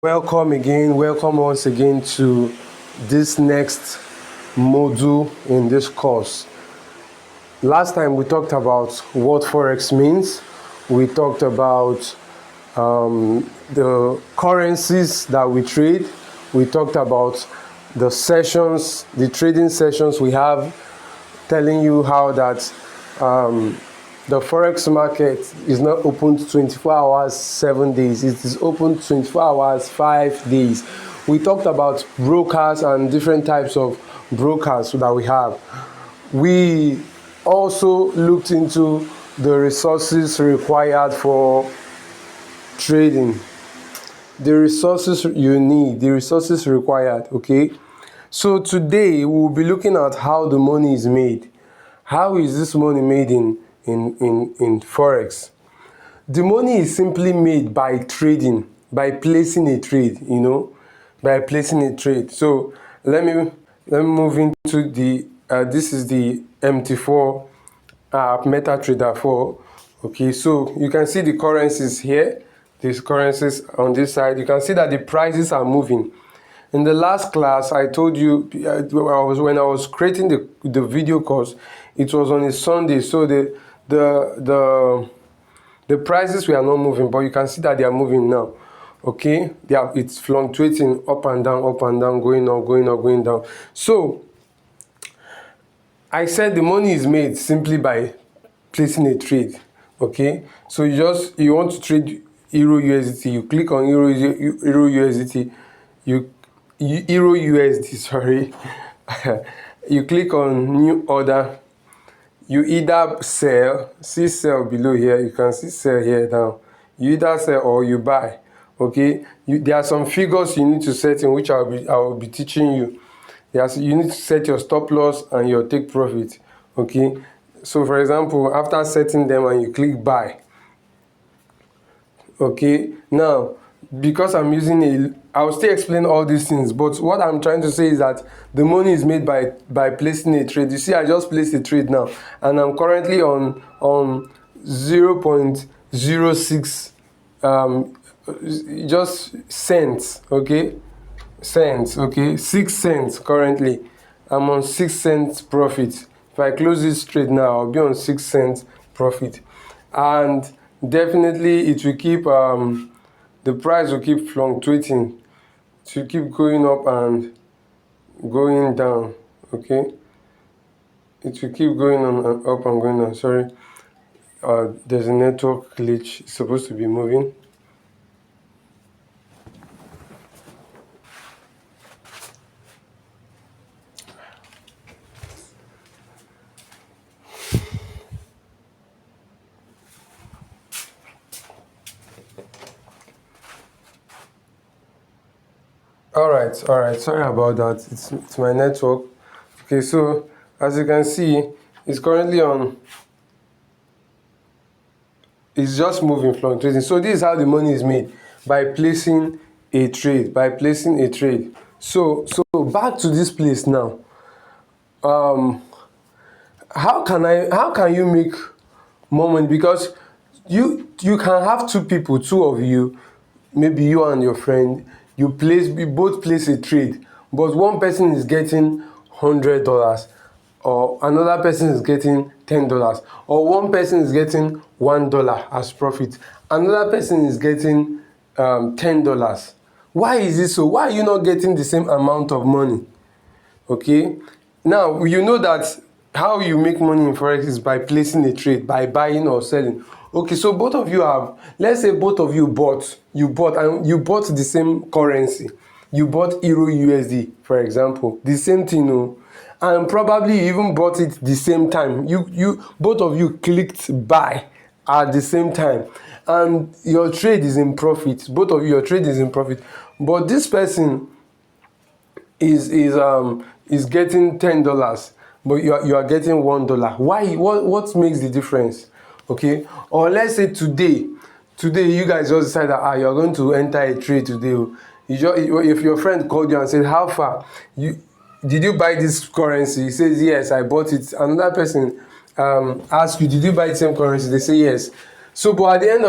Welcome again, welcome once again to this next module in this course. Last time we talked about what Forex means. We talked about the currencies that we trade. We talked about the sessions, the trading sessions we have, telling you how that the Forex market is not open 24 hours, 7 days. It is open 24 hours, 5 days. We talked about brokers and different types of brokers that we have. We also looked into the resources required for trading. The resources you need, the resources required, okay? So today we'll be looking at how the money is made. How is this money made in Forex? The money is simply made by trading, by placing a trade, by placing a trade. So let me move into the, this is the MT4 MetaTrader 4. Okay, so you can see the currencies here, these currencies on this side. You can see that the prices are moving. In the last class, I told you, when I was creating the video course, it was on a Sunday, so the prices were not moving, but you can see that they are moving now. Okay, it's fluctuating up and down, going up, going down. So I said the money is made simply by placing a trade. Okay, so you want to trade Euro USDT, you click on Euro USDT, Euro USD, sorry. You click on new order. You either sell, see sell below here, you can see sell here now. You either sell or you buy. Okay, there are some figures you need to set in, which I will be teaching you. You need to set your stop loss and your take profit. Okay, so for example, after setting them and you click buy. Okay, now because I'm using I'll still explain all these things, but what I'm trying to say is that the money is made by placing a trade. You see, I just placed a trade now, and I'm currently on 0.06 just cents. Okay, cents. Okay, 6 cents currently. I'm on 6 cents profit. If I close this trade now, I'll be on 6 cents profit, and definitely it will keep the price will keep fluctuating. It will keep going up and going down. Okay, it will keep going on and up and going down. Sorry, there's a network glitch. It's supposed to be moving. All right. Sorry about that. It's my network. Okay, so as you can see, it's currently on. It's just moving, fluctuating. So this is how the money is made, by placing a trade. So back to this place now. How can you make more money? Because you can have two of you, maybe you and your friend. You both place a trade, but one person is getting $100, or another person is getting $10, or one person is getting $1 as profit, another person is getting $10. Why is it so? Why are you not getting the same amount of money? Okay, now you know that how you make money in Forex is by placing a trade, by buying or selling. Okay, so both of you let's say both of you bought the same currency. You bought Euro USD, for example, the same thing, and probably you even bought it the same time. Both of you clicked buy at the same time, and your trade is in profit. Both of you, your trade is in profit, but this person is getting $10, but you are getting $1. Why? What makes the difference? Okay, or let's say today you guys just decide that you are going to enter a trade today. If your friend called you and said, how far did you buy this currency? He says, yes, I bought it. Another person asks you, did you buy the same currency? They say yes. So but at the end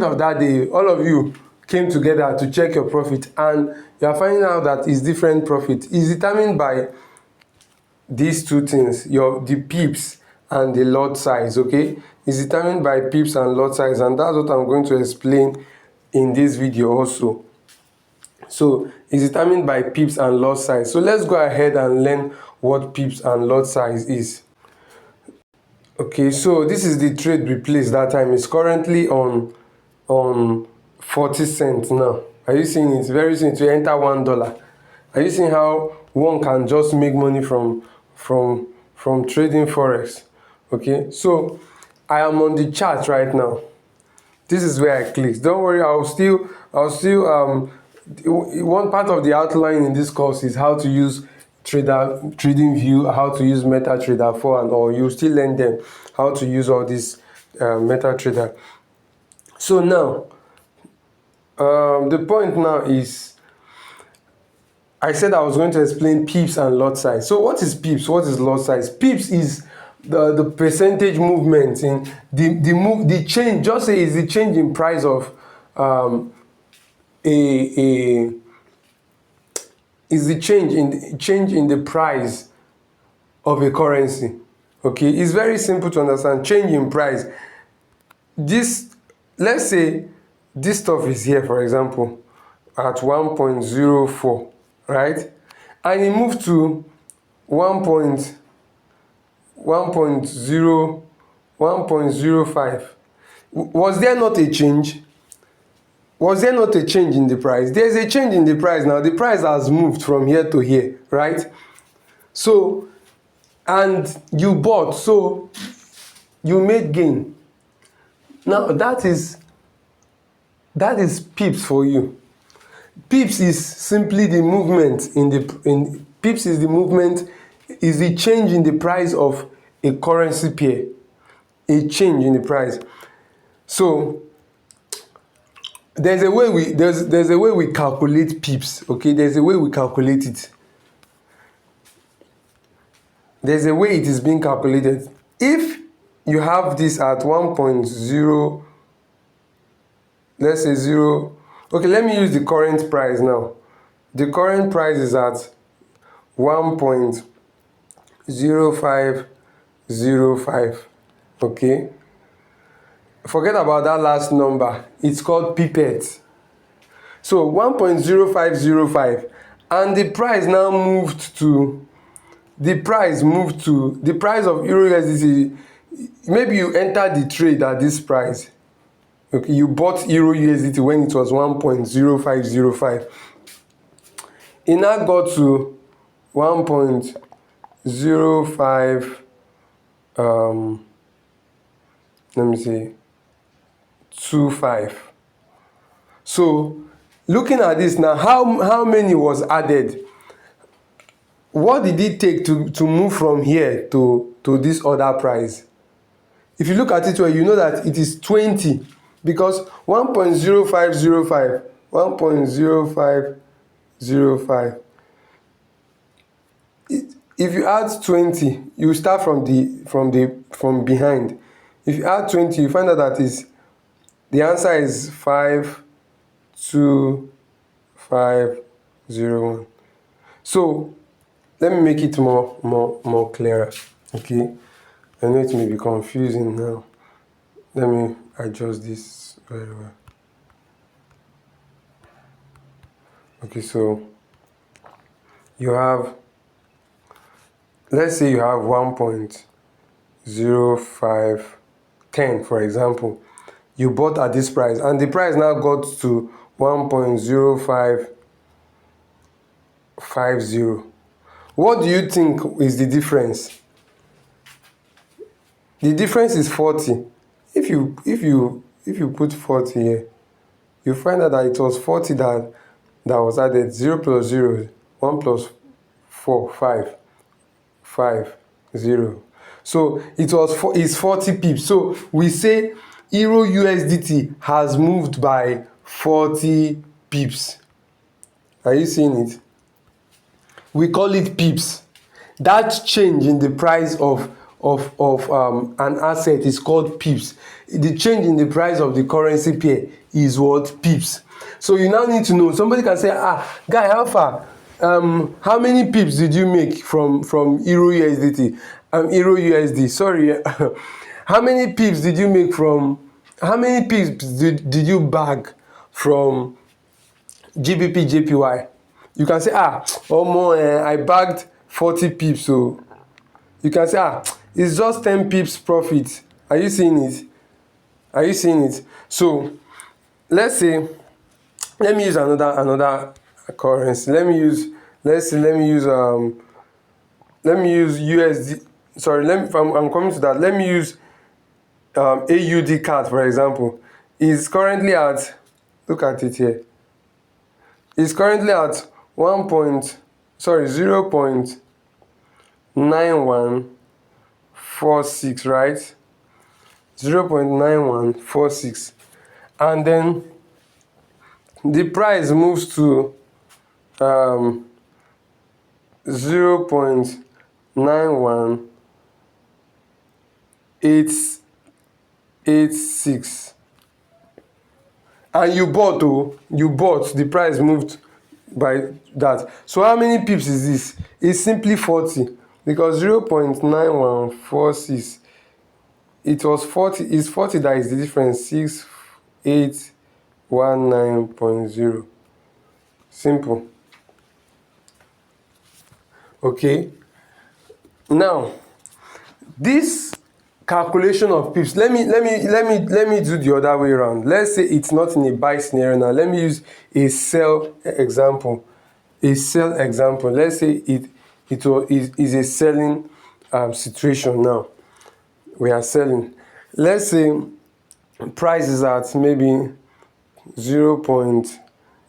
of that day, all of you came together to check your profit, and you are finding out that it's different profit, is determined by these two things, the pips and the lot size. Okay, it's determined by pips and lot size, and that's what I'm going to explain in this video also. So it's determined by pips and lot size. So let's go ahead and learn what pips and lot size is. Okay, so this is the trade we placed that time. It's currently on 40 cents now. Are you seeing it? Very soon to enter $1. Are you seeing how one can just make money from trading forex? Okay, so I am on the chart right now. This is where I clicked. Don't worry, I'll still one part of the outline in this course is how to use TradingView, how to use MetaTrader 4 and all. You still learn them how to use all this MetaTrader. So now the point now is, I said I was going to explain pips and lot size. So what is pips? What is lot size? Pips is the percentage movement in the change. Just say is the change in price of is the change in the price of a currency. Okay, it's very simple to understand. Change in price. This, let's say this stuff is here, for example, at 1.04, right? And it moved to 1.05. Was there not a change? Was there not a change in the price? There's a change in the price now. The price has moved from here to here, right? So, and you bought, so you made gain. Now that is pips for you. Pips is simply the movement pips is the movement, is the change in the price of a currency pair. A change in the price. So there's a way we calculate pips. Okay, there's a way we calculate it. There's a way it is being calculated. If you have this at 1.0, let's say 0. Okay, let me use the current price now. The current price is at 1.0505. Okay, forget about that last number. It's called pipette. So 1.0505, and the price now moved to the price of Euro USDT. Maybe you entered the trade at this price. Okay, you bought Euro USDT when it was 1.0505. It now got to 1.05 let me see, 25. So looking at this now, how many was added? What did it take to move from here to this other price? If you look at it well, you know that it is 20, because 1.0505, 1.0505. If you add 20, you start from behind. If you add 20, you find out that the answer is 52501. So let me make it more clearer. Okay, I know it may be confusing now. Let me adjust this very well. Okay, so you have, let's say you have 1.0510, for example. You bought at this price, and the price now got to 1.0550. What do you think is the difference? The difference is 40. If you put 40 here, you find out that it was 40 that was added. 0 plus 0, 1 plus 4, 5, 0. So it's 40 pips. So we say Euro USDT has moved by 40 pips. Are you seeing it? We call it pips. That change in the price of an asset is called pips. The change in the price of the currency pair is what? Pips. So you now need to know. Somebody can say, guy, how far? How many pips did you make from Euro USDT? Euro USD, sorry. How many pips did you make from, how many pips did you bag from GBP JPY? You can say, I bagged 40 pips. So you can say, it's just 10 pips profit. Are you seeing it? Are you seeing it? So let's say, let me use another currency. Let me use USD. Sorry, I'm coming to that. Let me use AUD CAD, for example. Is currently at, look at it here. It's currently at 0.9146, right? 0.9146, and then the price moves to 0.91886, and you bought, the price moved by that. So how many pips is this? It's simply 40, because 0.9146, it was 40, it's 40 that is the difference. 6819.0. Simple. Okay, now this calculation of pips, let me do the other way around. Let's say it's not in a buy scenario. Now let me use a sell example. Let's say it is a selling situation. Now we are selling. Let's say price is at maybe 0.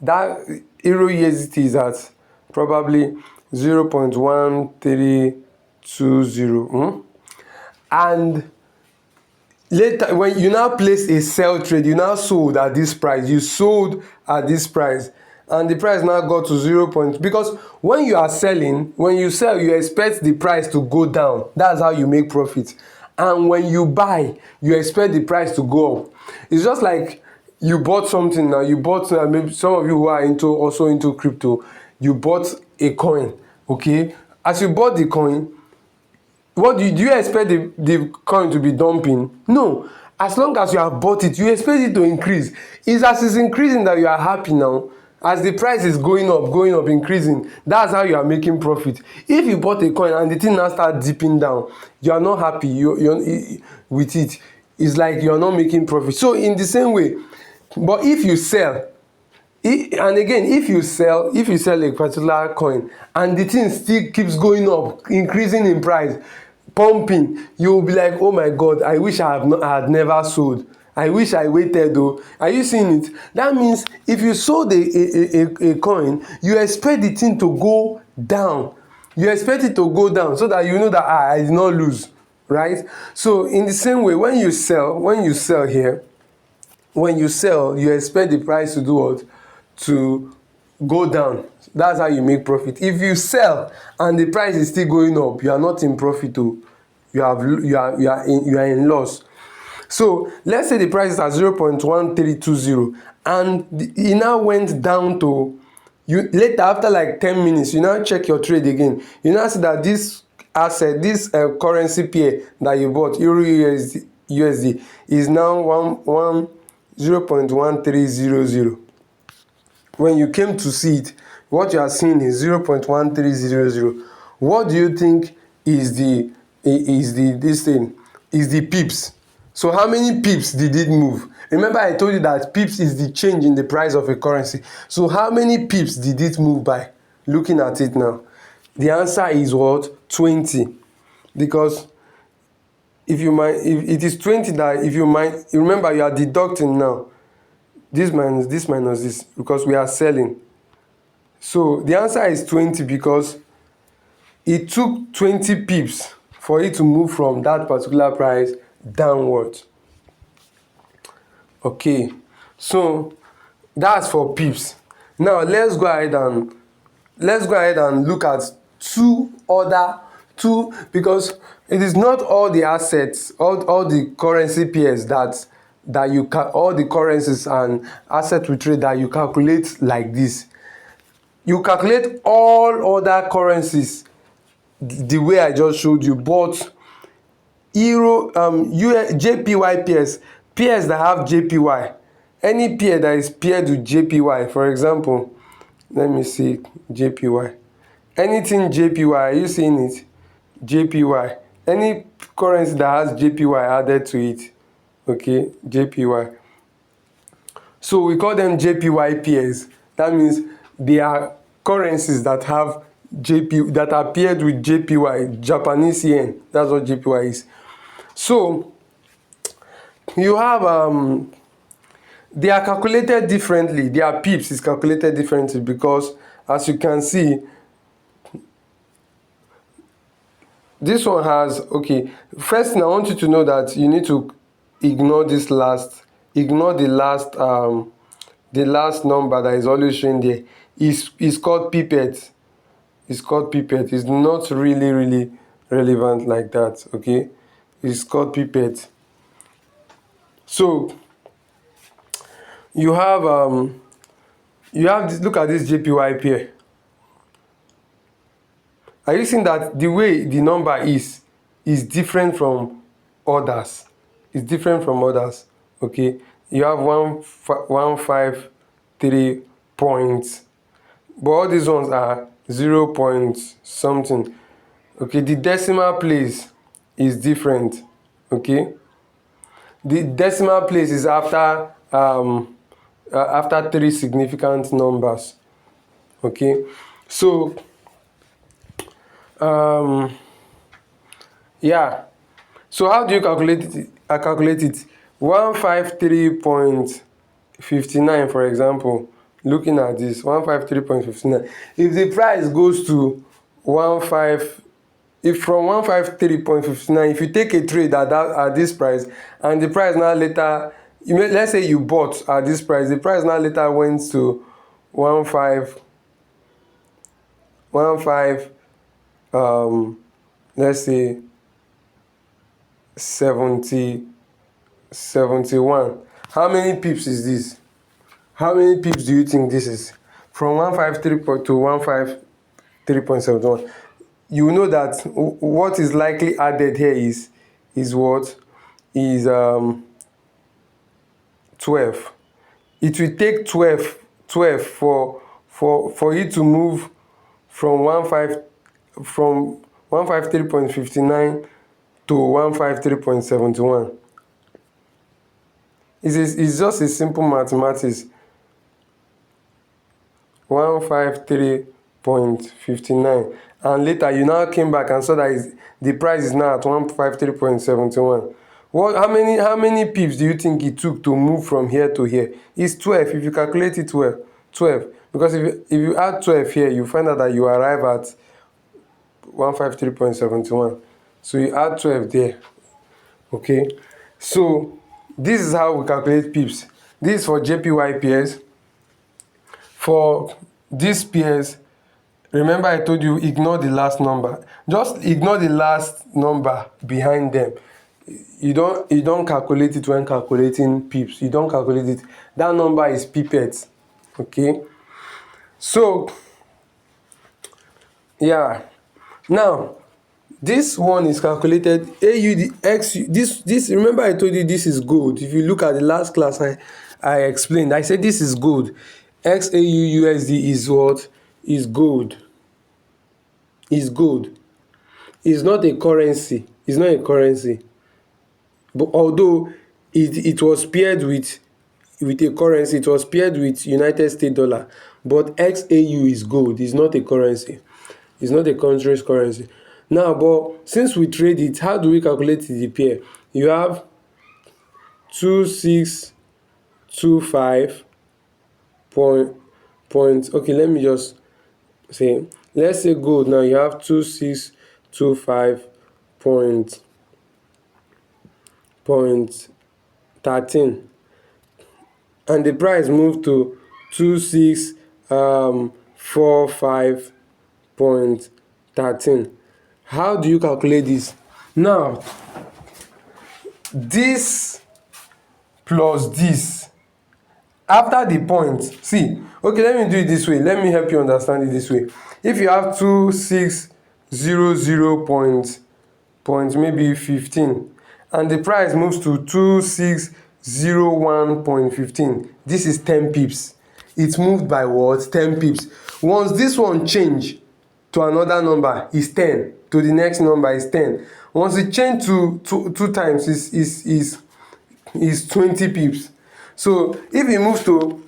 That Euro USDT is at probably 0.1320. And later, when you now place a sell trade, you now sold at this price. You sold at this price, and the price now got to 0. Because when you are selling, when you sell, you expect the price to go down. That's how you make profit. And when you buy, you expect the price to go up. It's just like you bought something now. You bought, maybe some of you who are also into crypto, you bought a coin. Okay, as you bought the coin, what do you expect the coin to be dumping? No. As long as you have bought it, you expect it to increase. It's as it's increasing that you are happy now. As the price is going up, increasing, that's how you are making profit. If you bought a coin and the thing now starts dipping down, you are not happy you're with it. It's like you are not making profit. So in the same way, but if you sell, and again, if you sell a particular coin and the thing still keeps going up, increasing in price, pumping, you will be like, oh my God, I wish I had never sold. I wish I waited though. Are you seeing it? That means if you sold a coin, you expect the thing to go down. You expect it to go down so that you know that I did not lose, right? So in the same way, when you sell here, when you sell, you expect the price to do what? To go down. That's how you make profit. If you sell and the price is still going up, you are not in profit too. You are in loss. So let's say the price is at 0.1320 and it now went down to, you later, after like 10 minutes, you now check your trade again. You now see that this asset, this currency pair that you bought, Euro USD, is now 0.1300. When you came to see it, what you are seeing is 0.1300. What do you think is the pips? So how many pips did it move? Remember I told you that pips is the change in the price of a currency. So how many pips did it move by? Looking at it now, the answer is what? 20. Because if it is 20 that, if you remember, you are deducting now. This minus this, because we are selling. So the answer is 20 because it took 20 pips for it to move from that particular price downwards. Okay, so that's for pips. Now let's go ahead and look at two, because it is not all the assets, all the currency pairs that that you can, all the currencies and assets we trade that you calculate like this. You calculate all other currencies the way I just showed you, but Euro, JPY pairs that have JPY, any pair that is paired with JPY, for example, let me see JPY. Anything JPY, are you seeing it? JPY. Any currency that has JPY added to it, okay, JPY. So we call them JPY pairs. That means they are currencies that have that are paired with JPY, Japanese yen. That's what JPY is. So you have they are calculated differently. Their pips is calculated differently because, as you can see, this one has, okay, first thing I want you to know that you need to ignore the last number that is always showing there. Is called pipette. It's called pipette. It's not really relevant like that, okay? It's called pipette. So you have this, look at this JPY pair. Are you seeing that the way the number is different from others? It's different from others, okay? You have 153 points, but all these ones are 0 point something, okay? The decimal place is different, okay? The decimal place is after three significant numbers, okay? So yeah, so how do you calculate it? I calculate it 153.59, for example. Looking at this 153.59, if the price goes to from 153.59, if you take a trade at this price, and the price now later, let's say you bought at this price, the price now later went to 15, let's say 71. How many pips is this? How many pips do you think this is? From 153 to 153.71. You know that what is likely added here is what? Is 12. It will take 12 for it to move from 153.59 to 153.71. It's just a simple mathematics. 153.59, and later you now came back and saw that the price is now at 153.71. How many pips do you think it took to move from here to here? It's 12. If you calculate it 12, because if you add 12 here, you find out that you arrive at 153.71. So you add 12 there, okay? So this is how we calculate pips. This is for JPY pairs. For these pairs, remember I told you ignore the last number. Just ignore the last number behind them. You don't calculate it when calculating pips. You don't calculate it. That number is pipette, okay? So yeah, now this one is calculated AUD XU. This remember I told you this is gold. If you look at the last class I explained, I said this is gold. XAU USD is what? Is gold. Is gold. It's not a currency. It's not a currency. But although it was paired with a currency, it was paired with United States dollar. But XAU is gold. It's not a currency. It's not a country's currency. Now, but since we trade it, how do we calculate the pair? You have 2625 point. Okay, let me just say, let's say gold. Now you have 2625.13, and the price moved to 2645.13. How do you calculate this? Now, this plus this. After the point, see, okay, let me do it this way. Let me help you understand it this way. If you have 2600 point maybe 15, and the price moves to 2601.15, this is 10 pips. It moved by what? 10 pips. Once this one change to another number is 10, to the next number is 10. Once it change to two times is 20 pips. So if it moves from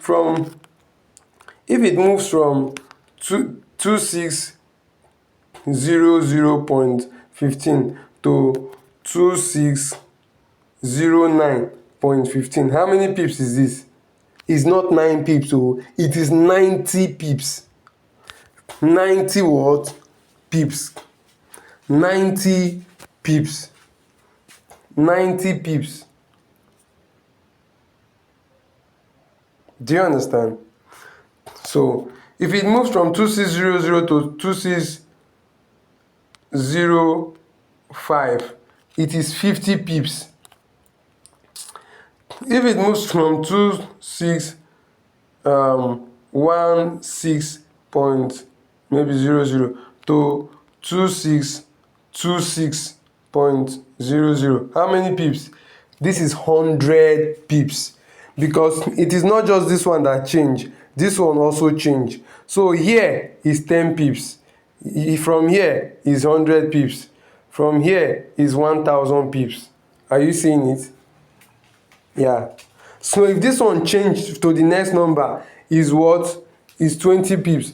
2600.15 to 2609.15, how many pips is this? It's not 9 pips, so it is 90 pips. 90 what? Pips. 90 pips. 90 pips. Do you understand? So if it moves from 2600 to 2605, it is 50 pips. If it moves from 2616 point maybe 00 to 2626.00, how many pips? This is 100 pips, because it is not just this one that change, this one also change. So here is 10 pips, from here is 100 pips, from here is 1000 pips. Are you seeing it? Yeah. So if this one changed to the next number is what? Is 20 pips.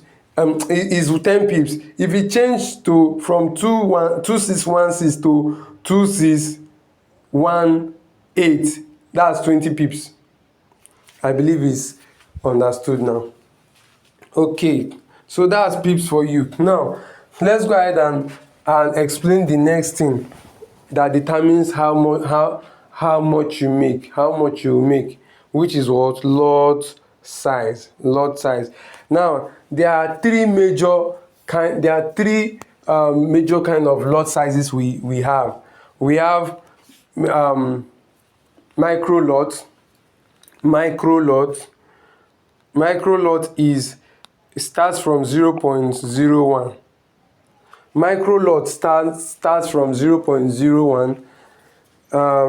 Is 10 pips. If it changed to from 2616 to 2618, that's 20 pips. I believe it's understood now. Okay, so that's pips for you. Now let's go ahead and explain the next thing that determines how much you make, which is what? Lot size. Now there are three major kind of lot sizes we have. We have micro lot. Micro lot starts from 0.01. Micro lot starts from 0.01.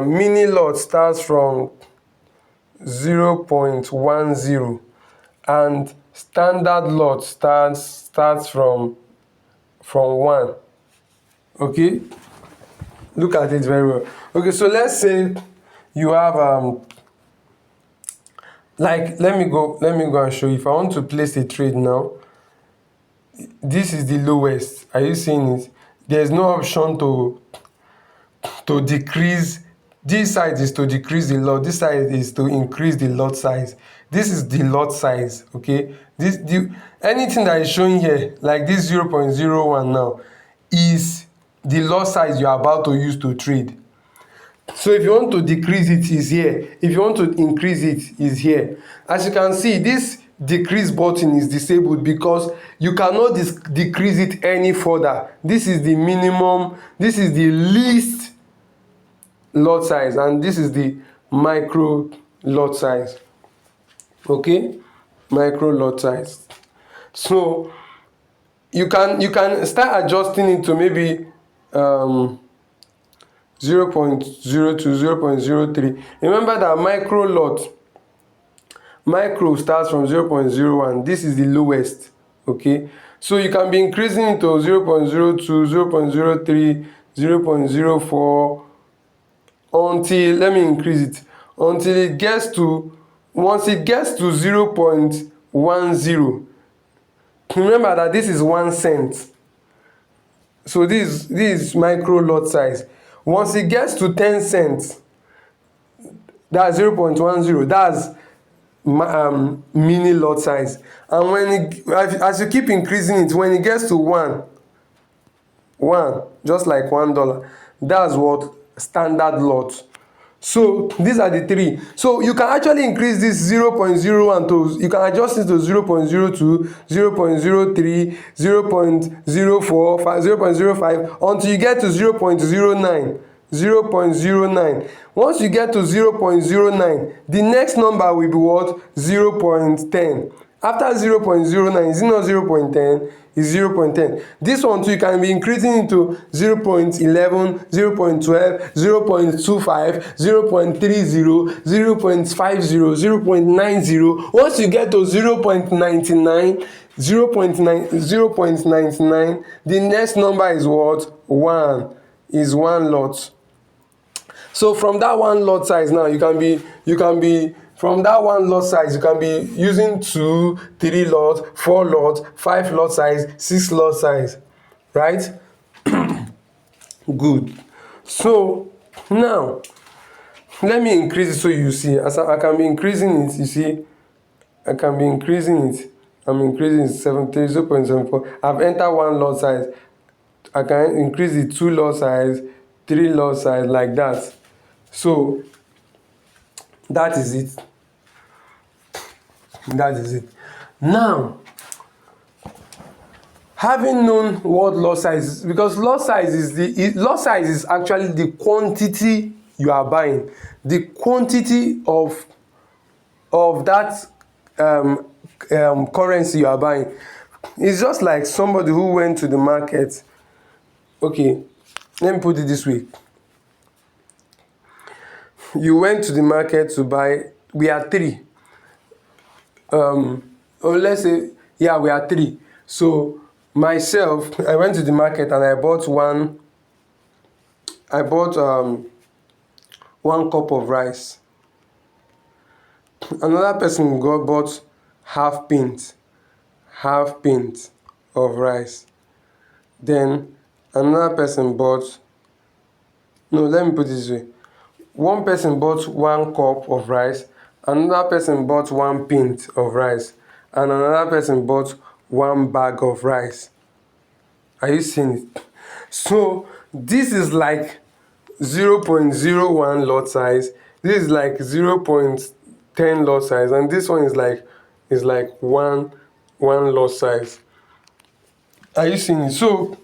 Mini lot starts from 0.10, and standard lot starts from 1. Okay, look at it very well. Okay, so let's say you have let me go and show you. If I want to place a trade now, this is the lowest. Are you seeing it? There's no option to decrease. This side is to decrease the lot, this side is to increase the lot size. This is the lot size. Okay, anything that is showing here, like this 0.01 now, is the lot size you are about to use to trade. So if you want to decrease it, is here. If you want to increase it, is here. As you can see, this decrease button is disabled because you cannot decrease it any further. This is the minimum, this is the least lot size, and this is the micro lot size. Okay, micro lot size. So you can start adjusting it to maybe 0.02, 0.03. Remember that micro starts from 0.01. This is the lowest. Okay, so you can be increasing it to 0.02, 0.03, 0.04 until, let me increase it until it gets to, once it gets to 0.10. Remember that this is 1 cent. So this is micro lot size. Once it gets to 10 cents, that's 0.10. That's mini lot size. And as you keep increasing it, when it gets to 1, just like $1, that's what? Standard lot. So these are the three. So you can actually increase this 0.01 to, you can adjust it to 0.02, 0.03, 0.04, 0.05 until you get to 0.09. 0.09. Once you get to 0.09, the next number will be what? 0.10. After 0.09, is it not 0.10? Is 0.10. This one too, you can be increasing into 0.11, 0.12, 0.25, 0.30, 0.50, 0.90. Once you get to 0.99, 0.99, the next number is what? 1. Is 1 lot. So from that 1 lot size now, you can be from that 1 lot size, you can be using 2, 3 lot, 4 lot, 5 lot size, 6 lot size, right? Good. So now let me increase it so you see. As I can be increasing it, you see, I can be increasing it. I'm increasing it 0.74. I've entered 1 lot size. I can increase it 2 lot size, 3 lot size, like that. So that is it. That is it. Now, having known what lot size is, because lot size is actually the quantity you are buying, the quantity of that currency you are buying. It's just like somebody who went to the market. Okay, let me put it this way. You went to the market to buy, we are 3. Or let's say, yeah, we are 3. So myself, I went to the market and I bought one cup of rice. Another person bought half pint of rice. Then another person bought, no, let me put it this way. One person bought 1 cup of rice, another person bought 1 pint of rice, and another person bought 1 bag of rice. Are you seeing it? So this is like 0.01 lot size, this is like 0.10 lot size, and this one is like 1 lot size. Are you seeing it? So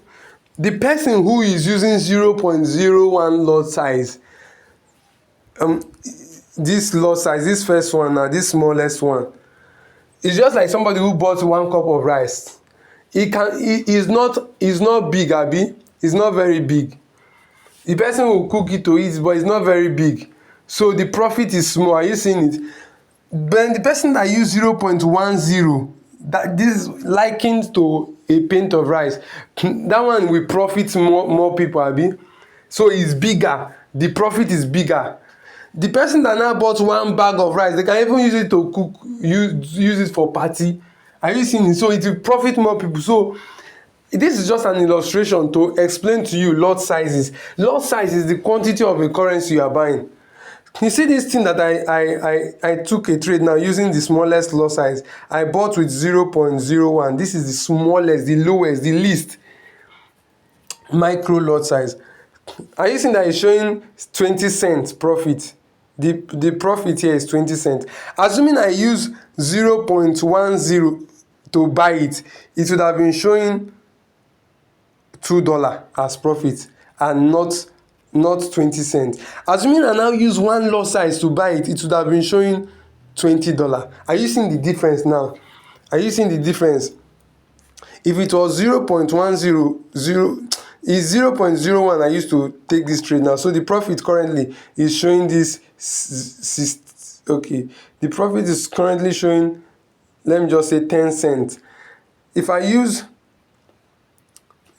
the person who is using 0.01 lot size, this lot size, this first one now, this smallest one, it's just like somebody who bought 1 cup of rice. It's not big, abi. It's not very big. The person will cook it to eat, but it's not very big. So the profit is small. Are you seeing it? Then the person that used 0.10, that this is likened to a pint of rice, that one will profit more people, abi. So it's bigger. The profit is bigger. The person that now bought 1 bag of rice, they can even use it to cook, use it for party. Are you seeing it? So it will profit more people. So this is just an illustration to explain to you lot sizes. Lot size is the quantity of a currency you are buying. You see this thing that I took a trade now using the smallest lot size. I bought with 0.01. This is the smallest, the lowest, the least micro lot size. Are you seeing that it's showing 20 cents profit? The profit here is 20 cents. Assuming I use 0.10 to buy it, it would have been showing $2 as profit and not 20 cents. Assuming I now use 1 lot size to buy it, it would have been showing $20. Are you seeing the difference now? Are you seeing the difference? If it was 0.100, is 0.01, I used to take this trade now. So the profit currently is showing this. Okay, the profit is currently showing, let me just say 10 cents. If I use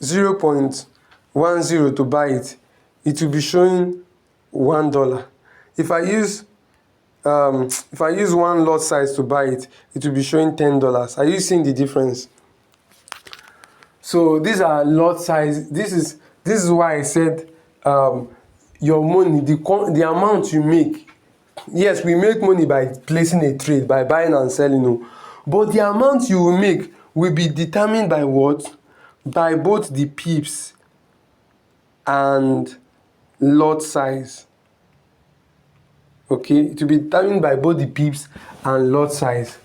0.10 to buy it, it will be showing $1. If I use 1 lot size to buy it, it will be showing $10. Are you seeing the difference? So these are lot size. This is why I said your money, the amount you make. Yes, we make money by placing a trade, by buying and selling, but the amount you will make will be determined by what? By both the pips and lot size. Okay, it will be determined by both the pips and lot size.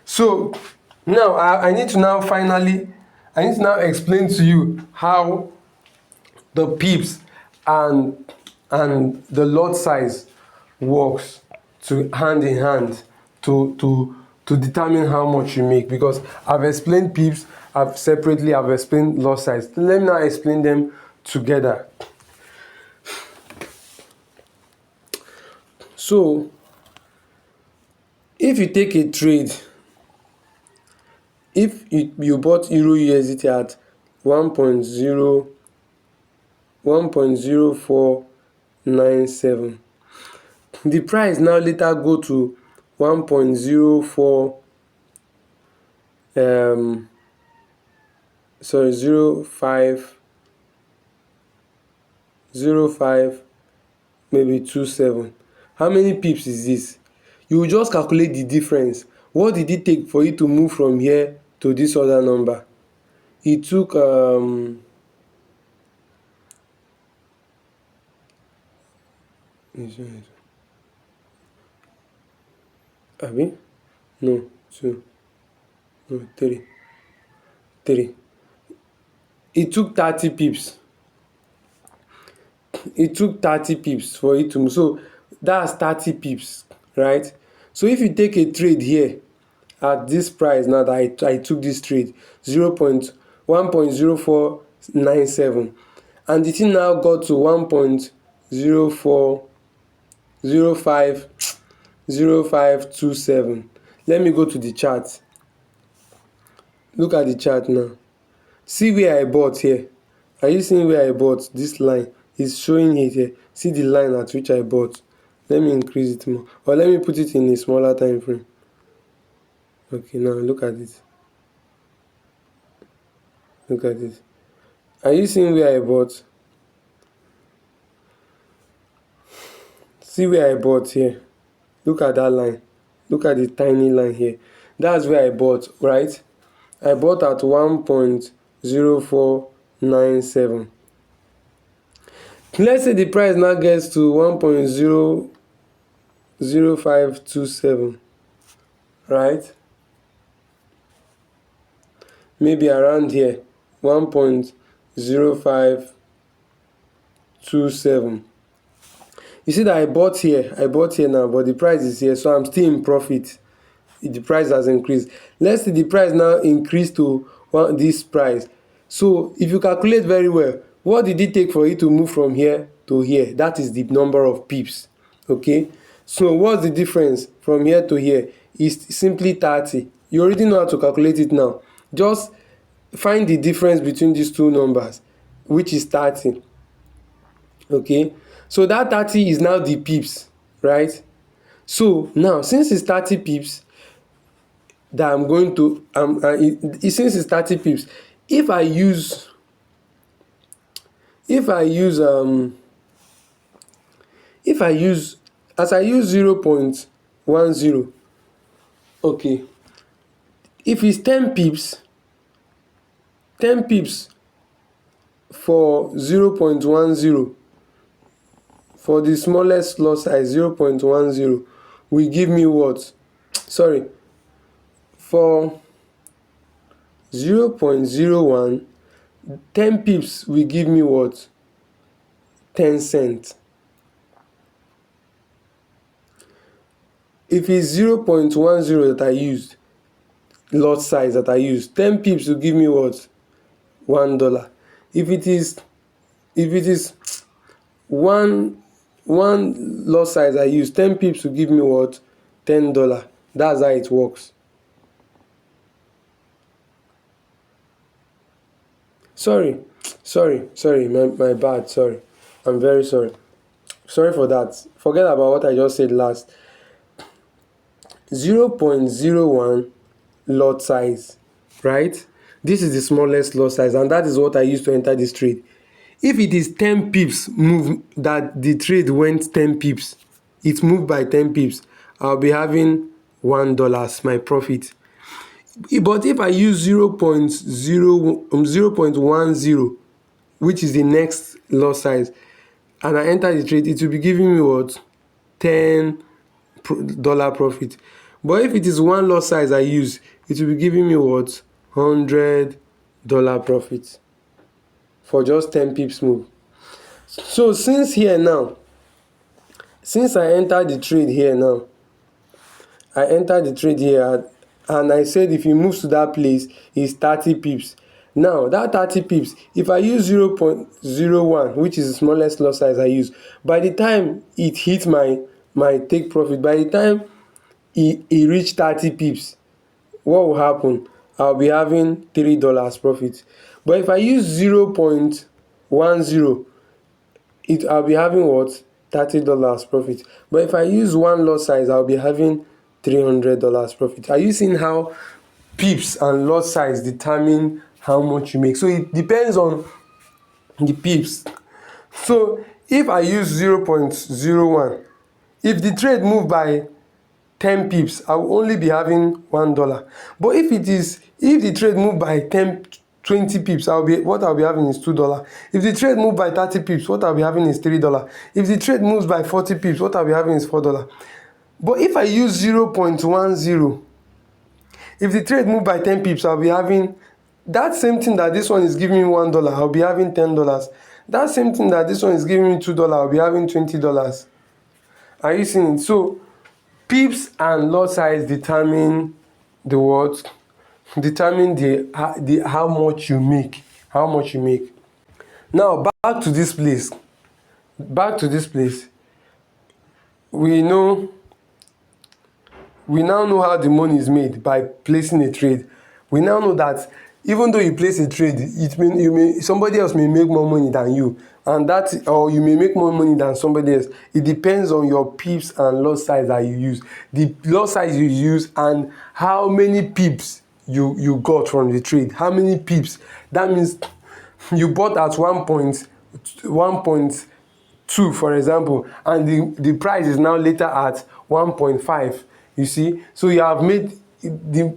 So now I need to now explain to you how the pips and the lot size works to hand in hand to determine how much you make, because I've explained pips I've explained lot size. Let me now explain them together. So if you take a trade, if you bought Euro USDT at 1.0497, the price now later go to 1.04 05 maybe 27. How many pips is this? You will just calculate the difference. What did it take for you to move from here to this other number? It took Abi? No, 2. No, 3. It took 30 pips. It took 30 pips for it to move. So that's 30 pips, right? So if you take a trade here at this price, now that I took this trade, 1.0497, and the thing now got to 1.0527. Let me go to the chart. Look at the chart now. See where I bought here. Are you seeing where I bought? This line is showing it here. See the line at which I bought. Let me increase it more, or let me put it in a smaller time frame. Okay, now look at it. Look at it. Are you seeing where I bought? See where I bought here. Look at that line. Look at the tiny line here. That's where I bought, right? I bought at 1.0497. Let's say the price now gets to 1.0527, right? Maybe around here, 1.0527. You see that I bought here now, but the price is here, so I'm still in profit. The price has increased. Let's see the price now increased to this price. So if you calculate very well, what did it take for it to move from here to here? That is the number of pips. Okay, so what's the difference from here to here? It's simply 30. You already know how to calculate it now. Just find the difference between these two numbers, which is 30. Okay, so that 30 is now the pips, right? So now, since it's 30 pips that I'm going to since it's 30 pips, if I use 0.10, okay, if it's 10 pips for 0.10, for the smallest lot size, 0.10 will give me what? Sorry, for 0.01, 10 pips will give me what? 10 cents. If it's 0.10 that I used, lot size that I used, 10 pips will give me what? $1. If it is one lot size I use, 10 pips will give me what? $10. That's how it works. Sorry, my bad, sorry. I'm very sorry. Sorry for that. Forget about what I just said last. 0.01 lot size, right? This is the smallest lot size, and that is what I used to enter this trade. If it is 10 pips move, that the trade went 10 pips, it moved by 10 pips, I'll be having $1 my profit. But if I use 0.10, which is the next lot size, and I enter the trade, it will be giving me what? $10 profit. But if it is one lot size I use, it will be giving me what? $100 profit for just 10 pips move. So since I entered the trade here now, and I said if you move to that place, it's 30 pips. Now that 30 pips, if I use 0.01, which is the smallest lot size I use, by the time it hit my take profit, by the time it reached 30 pips, what will happen? I'll be having $3 profit. But if I use 0.10, I'll be having what? $30 profit. But if I use one lot size, I'll be having $300 profit. Are you seeing how pips and lot size determine how much you make? So it depends on the pips. So if I use 0.01, if the trade move by 10 pips, I will only be having $1. But if the trade move by 20 pips, I'll be having is $2. If the trade move by 30 pips, what I'll be having is $3. If the trade moves by 40 pips, what I'll be having is $4. But if I use 0.10, if the trade move by 10 pips, I'll be having that same thing that this one is giving me $1, I'll be having $10. That same thing that this one is giving me $2, I'll be having $20. Are you seeing it? So pips and lot size determine the what? Determine the how much you make. Now back to this place. We now know how the money is made by placing a trade. We now know that even though you place a trade, somebody else may make more money than you, or you may make more money than somebody else. It depends on your pips and lot size that you use. The lot size you use and how many pips you got from the trade. How many pips? That means you bought at 1.2, for example, and the price is now later at 1.5. You see, so you have made the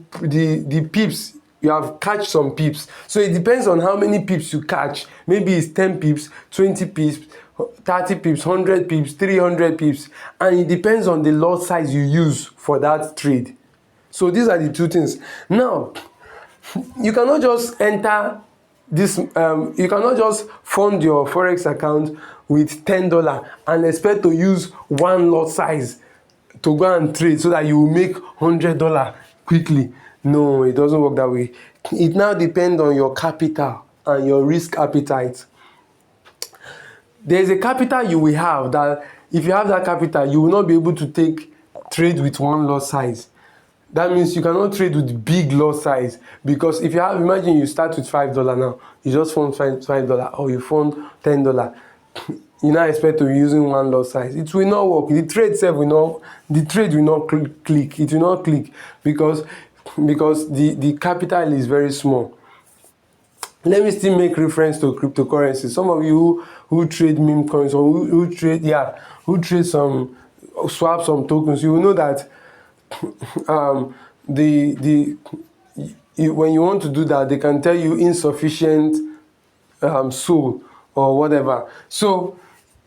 pips. You have catch some pips. So it depends on how many pips you catch. Maybe it's 10 pips, 20 pips, 30 pips, 100 pips, 300 pips, and it depends on the lot size you use for that trade. So these are the two things. Now, you cannot just enter this. You cannot just fund your forex account with $10 and expect to use one lot size to go and trade so that you will make $100 quickly. No, it doesn't work that way. It now depends on your capital and your risk appetite. There's a capital you will have that if you have that capital, you will not be able to trade with one lot size. That means you cannot trade with big lot size, because if imagine you start with $5 now, you just fund $5 or you fund $10. You now expect to be using one lot size. It will not work. The trade will not click. It will not click because the capital is very small. Let me still make reference to cryptocurrency. Some of you who trade meme coins or who trade some swap some tokens, you will know that when you want to do that, they can tell you insufficient SOL or whatever. So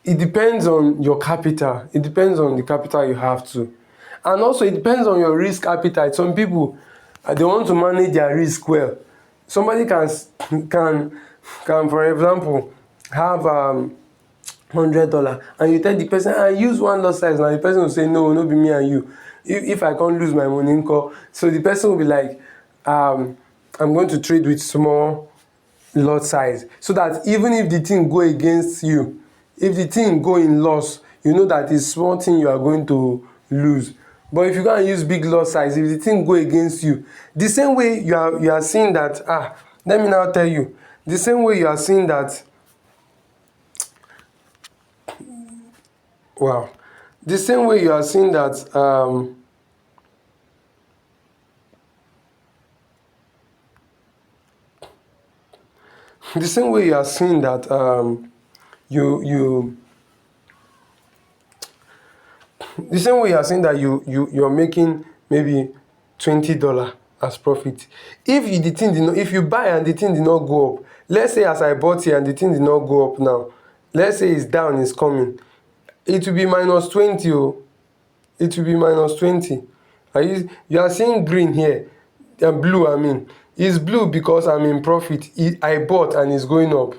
it depends on your capital. It depends on the capital you have to, and also it depends on your risk appetite. Some people they want to manage their risk well. Somebody can for example have $100 and you tell the person, I use one lot size. Now the person will say, no be me and you. If I can't lose my money, so the person will be like, I'm going to trade with small lot size, so that even if the thing go against you, if the thing go in loss, you know that it's small thing you are going to lose. But if you go and use big lot size, if the thing go against you, the same way you are seeing that, let me now tell you, the same way you are seeing that, the same way you are seeing that, the same way you are seeing that, the same way you are saying that you're making maybe $20 as profit. If you buy and the thing did not go up, let's say as I bought here and the thing did not go up now, let's say it's down, it's coming, it will be minus 20. It will be minus 20. You are seeing green here, blue. I mean, it's blue because I'm in profit. I bought and it's going up.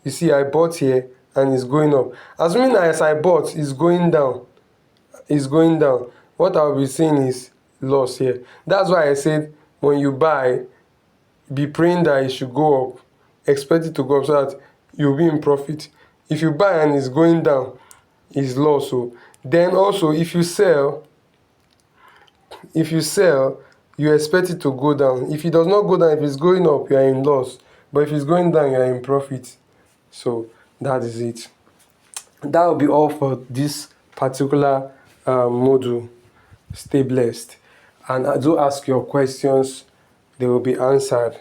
You see, I bought here and it's going up. Assuming as I bought is going down, what I'll be seeing is loss here. That's why I said when you buy, be praying that it should go up, expect it to go up so that you'll be in profit. If you buy and it's going down, it's loss. So then also if you sell, you expect it to go down. If it does not go down, if it's going up, you are in loss. But if it's going down, you are in profit. So that is it. That will be all for this particular module. Stay blessed, and do ask your questions, they will be answered.